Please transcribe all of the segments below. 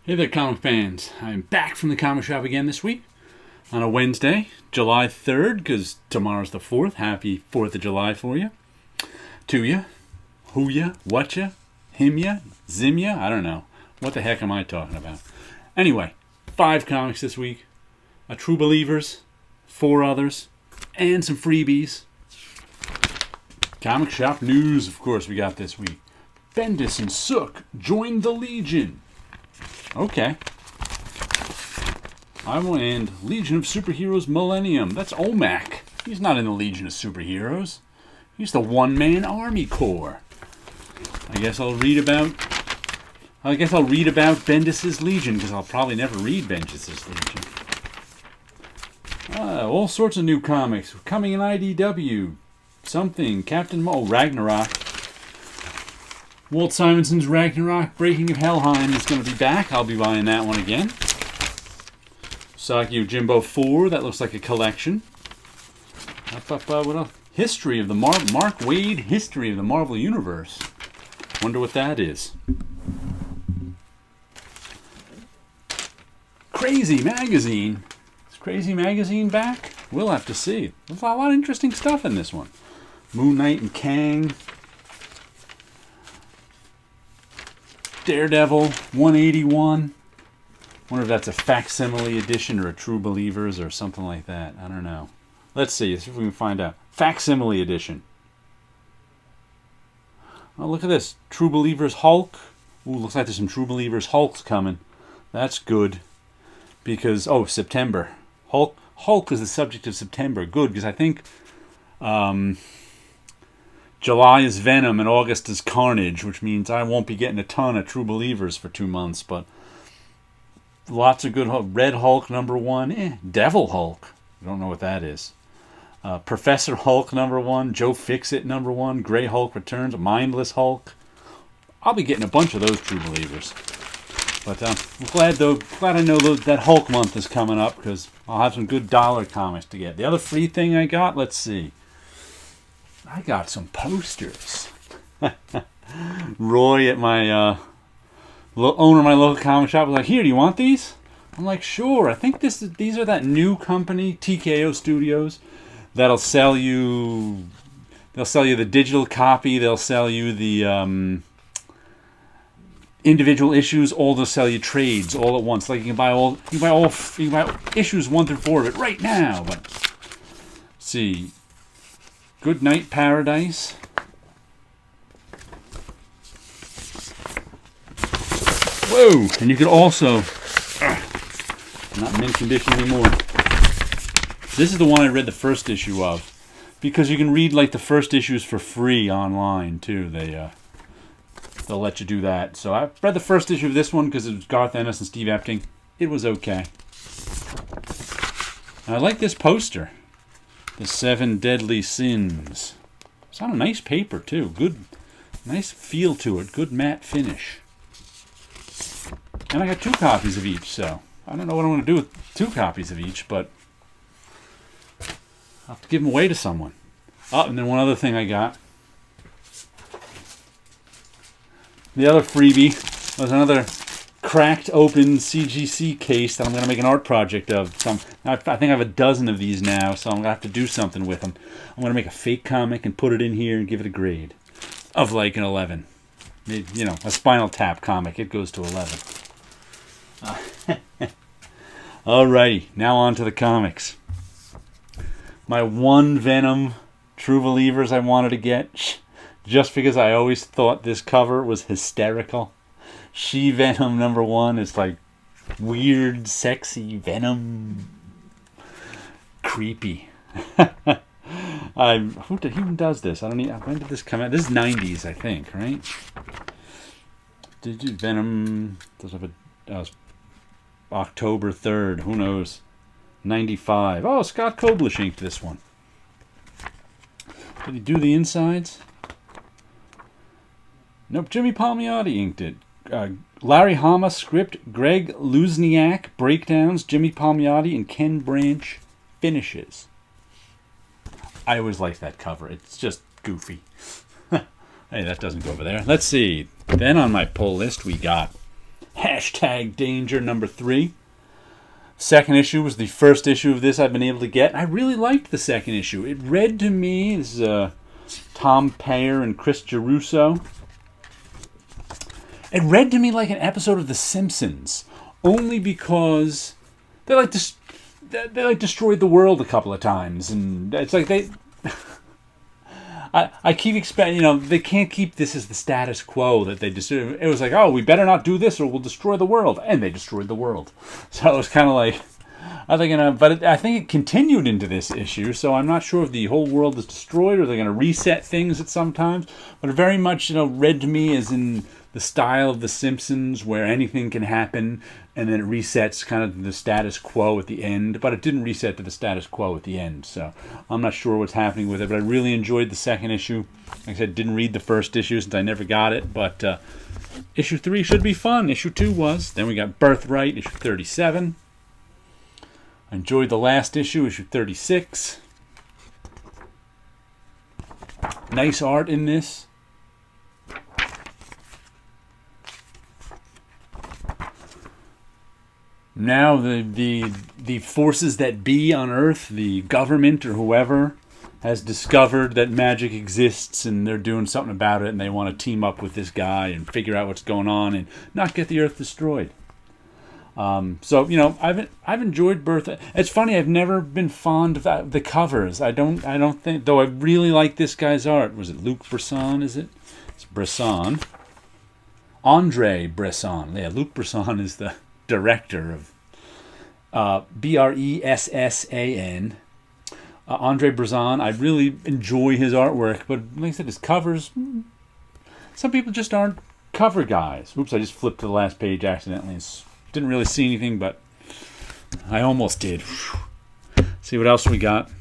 Hey there, comic fans. I'm back from the comic shop again this week on a Wednesday, July 3rd, because tomorrow's the 4th. Happy 4th of July for you. To you. Who ya? What ya? Him ya? Zim ya? I don't know. What the heck am I talking about? Anyway, 5 comics this week. A True Believers, 4 others, and some freebies. Comic shop news, of course, we got this week. Bendis and Sook joined the Legion. Okay. And Legion of Superheroes Millennium. That's Omac. He's not in the Legion of Superheroes. He's the one-man army corps. I guess I'll read about Bendis' Legion, because I'll probably never read Bendis' Legion. All sorts of new comics coming in IDW. Something. Captain Ragnarok. Walt Simonson's Ragnarok, Breaking of Helheim is going to be back. I'll be buying that one again. Saki Jimbo 4, that looks like a collection. What else? History of the Mark Waid History of the Marvel Universe. Wonder what that is. Crazy Magazine. Is Crazy Magazine back? We'll have to see. There's a lot of interesting stuff in this one. Moon Knight and Kang. Daredevil 181. Wonder if that's a facsimile edition or a True Believers or something like that. I don't know. Let's see if we can find out. Facsimile edition. Oh, look at this. True Believers Hulk. Ooh, looks like there's some True Believers Hulks coming. That's good. Because, September. Hulk is the subject of September. Good, because I think July is Venom and August is Carnage, which means I won't be getting a ton of True Believers for 2 months, but lots of good Hulk. Red Hulk #1. Devil Hulk. I don't know what that is. Professor Hulk #1. Joe Fixit #1. Grey Hulk Returns. Mindless Hulk. I'll be getting a bunch of those True Believers. But I'm glad I know that Hulk month is coming up, because I'll have some good dollar comics to get. The other free thing I got, let's see. I got some posters. Roy at my owner of my local comic shop was like, "Here, do you want these?" I'm like, "Sure." I think these are that new company, TKO Studios, that'll sell you. They'll sell you the digital copy. They'll sell you the individual issues. Or they'll sell you trades all at once. Like you can buy issues 1 through 4 of it right now. But let's see. Good Night Paradise. Whoa! And you could also... not in mint condition anymore. This is the one I read the first issue of. Because you can read like the first issues for free online too. They'll let you do that. So I read the first issue of this one because it was Garth Ennis and Steve Epting. It was okay. And I like this poster. The 7 Deadly Sins. It's on a nice paper, too. Good, nice feel to it. Good matte finish. And I got 2 copies of each, so I don't know what I'm going to do with 2 copies of each, but I'll have to give them away to someone. Oh, and then one other thing I got. The other freebie was another cracked open CGC case that I'm going to make an art project of. So I think I have a dozen of these now, so I'm going to have to do something with them. I'm going to make a fake comic and put it in here and give it a grade of like an 11. You know, a Spinal Tap comic. It goes to 11. Alrighty, now on to the comics. My one Venom True Believers I wanted to get, just because I always thought this cover was hysterical. She-Venom #1 is like weird, sexy Venom. Creepy. Who does this? I don't even. When did this come out? This is 90s, I think, right? Venom does have a October 3rd. Who knows? 95. Oh, Scott Koblish inked this one. Did he do the insides? Nope. Jimmy Palmiotti inked it. Larry Hama script, Greg Luzniak breakdowns, Jimmy Palmiotti and Ken Branch finishes. I always liked that cover. It's just goofy. Hey, that doesn't go over there. Let's see. Then on my pull list we got Hashtag Danger #3. Second issue was the first issue of this I've been able to get. I really liked the second issue. It read to me, this is Tom Payer and Chris Geruso. It read to me like an episode of The Simpsons, only because they destroyed the world a couple of times, and it's like they. I keep expecting, they can't keep this as the status quo that they just. It was like, oh, we better not do this or we'll destroy the world, and they destroyed the world. So it was kind of like, I think it continued into this issue. So I'm not sure if the whole world is destroyed or they're going to reset things at some times. But it very much, read to me as in the style of The Simpsons, where anything can happen, and then it resets kind of the status quo at the end. But it didn't reset to the status quo at the end, so I'm not sure what's happening with it. But I really enjoyed the second issue. Like I said, didn't read the first issue since I never got it, but issue 3 should be fun. Issue 2 was. Then we got Birthright, issue 37. I enjoyed the last issue, issue 36. Nice art in this. Now the forces that be on Earth, the government or whoever, has discovered that magic exists, and they're doing something about it, and they want to team up with this guy and figure out what's going on and not get the Earth destroyed. So I've enjoyed Birth. It's funny, I've never been fond of the covers. I don't think, though I really like this guy's art. Was it Luc Besson? Is it? It's Bresson. Andre Bresson. Yeah, Luc Besson is the director of Bressan. Andre Bresson. I really enjoy his artwork, but like I said, his covers, some people just aren't cover guys. Oops, I just flipped to the last page accidentally. Didn't really see anything, but I almost did. See what else we got.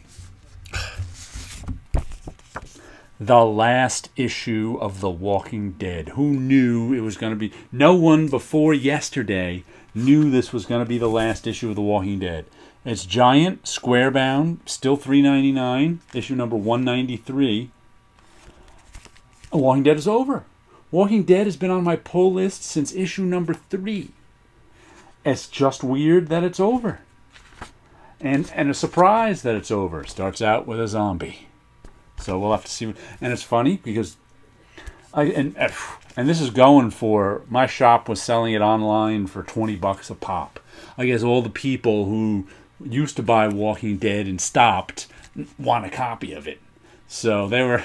The last issue of The Walking Dead. Who knew it was going to be? No one before yesterday knew this was going to be the last issue of The Walking Dead. It's giant, square bound, still $3.99. Issue number 193. The Walking Dead is over. Walking Dead has been on my pull list since issue number 3. It's just weird that it's over. And a surprise that it's over. Starts out with a zombie. So we'll have to see. And it's funny because and this is going for, my shop was selling it online for $20 a pop. I guess all the people who used to buy Walking Dead and stopped want a copy of it. So they were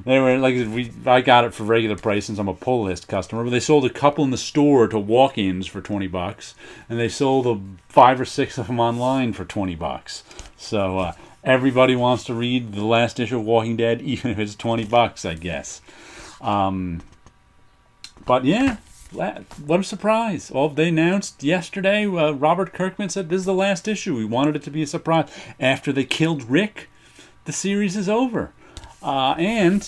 like, I got it for regular price since I'm a pull list customer, but they sold a couple in the store to walk-ins for $20, and they sold 5 or 6 of them online for $20. So everybody wants to read the last issue of Walking Dead, even if it's $20, I guess. But yeah, what a surprise. They announced yesterday, Robert Kirkman said this is the last issue. We wanted it to be a surprise. After they killed Rick, the series is over. And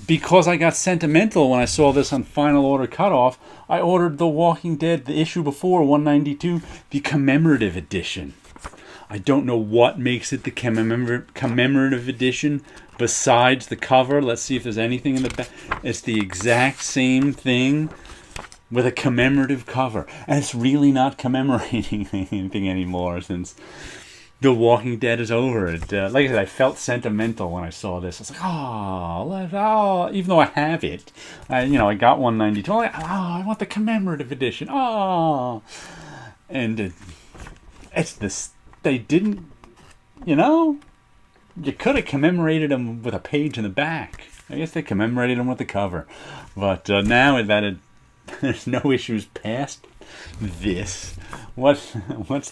because I got sentimental when I saw this on Final Order Cutoff, I ordered The Walking Dead, the issue before, 192, the commemorative edition. I don't know what makes it the commemorative edition besides the cover. Let's see if there's anything in the back. It's the exact same thing with a commemorative cover. And it's really not commemorating anything anymore since The Walking Dead is over. Like I said, I felt sentimental when I saw this. I was like, oh, even though I have it, I got 192. I'm like, I want the commemorative edition. Oh, and it's this. They didn't, you could have commemorated them with a page in the back. I guess they commemorated them with the cover, but now that there's no issues past this. What's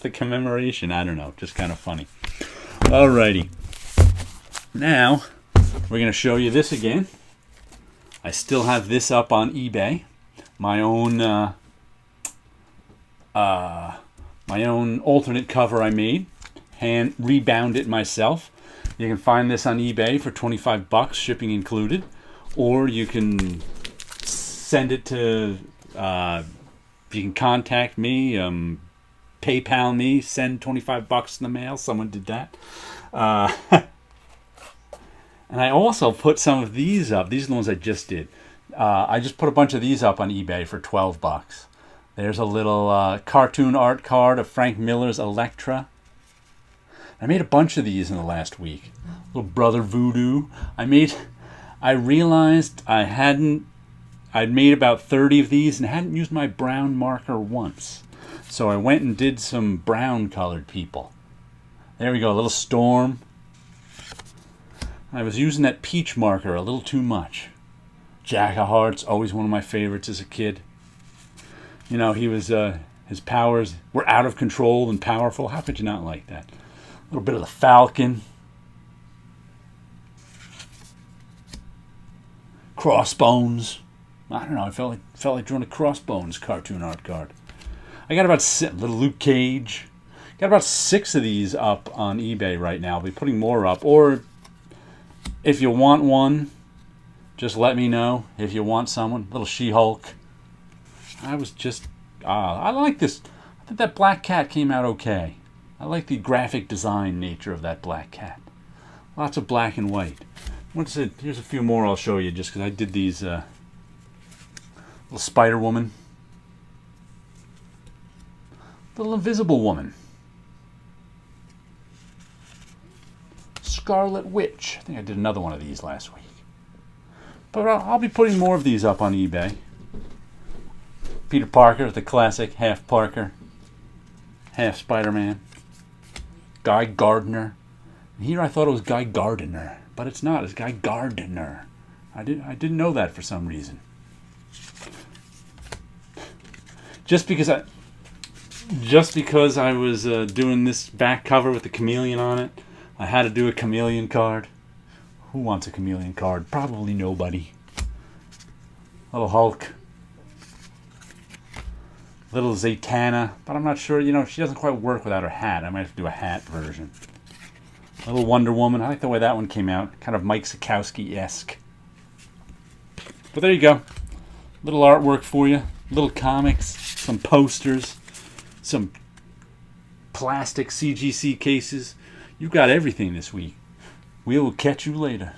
the commemoration? I don't know. Just kind of funny. Alrighty. Now we're gonna show you this again. I still have this up on eBay. My own alternate cover I made. Hand rebound it myself. You can find this on eBay for $25, shipping included, or you can send it to. You can contact me, PayPal me, send $25 in the mail. Someone did that. And I also put some of these up. These are the ones I just did. I just put a bunch of these up on eBay for $12. There's a little cartoon art card of Frank Miller's Elektra. I made a bunch of these in the last week. Little Brother Voodoo. I realized I'd made about 30 of these and hadn't used my brown marker once. So I went and did some brown colored people. There we go, a little Storm. I was using that peach marker a little too much. Jack of Hearts, always one of my favorites as a kid. You know, he was, his powers were out of control and powerful. How could you not like that? A little bit of the Falcon. Crossbones. I don't know, I felt like drawing a Crossbones cartoon art card. I got about little Luke Cage. Got about 6 of these up on eBay right now. I'll be putting more up. Or if you want one, just let me know. If you want someone, little She-Hulk. I like this. I think that black cat came out okay. I like the graphic design nature of that black cat. Lots of black and white. What's it? Here's a few more I'll show you just because I did these. Little Spider Woman. Little Invisible Woman. Scarlet Witch. I think I did another one of these last week. But I'll be putting more of these up on eBay. Peter Parker, the classic, half Parker, half Spider-Man. Guy Gardner. And here I thought it was Guy Gardner, but it's not. It's Guy Gardner. I didn't know that for some reason. Just because I was doing this back cover with the chameleon on it, I had to do a chameleon card. Who wants a chameleon card? Probably nobody. Little Hulk. Little Zatanna, but I'm not sure, she doesn't quite work without her hat. I might have to do a hat version. Little Wonder Woman. I like the way that one came out. Kind of Mike Sekowsky-esque. But there you go. Little artwork for you. Little comics. Some posters. Some plastic CGC cases. You've got everything this week. We will catch you later.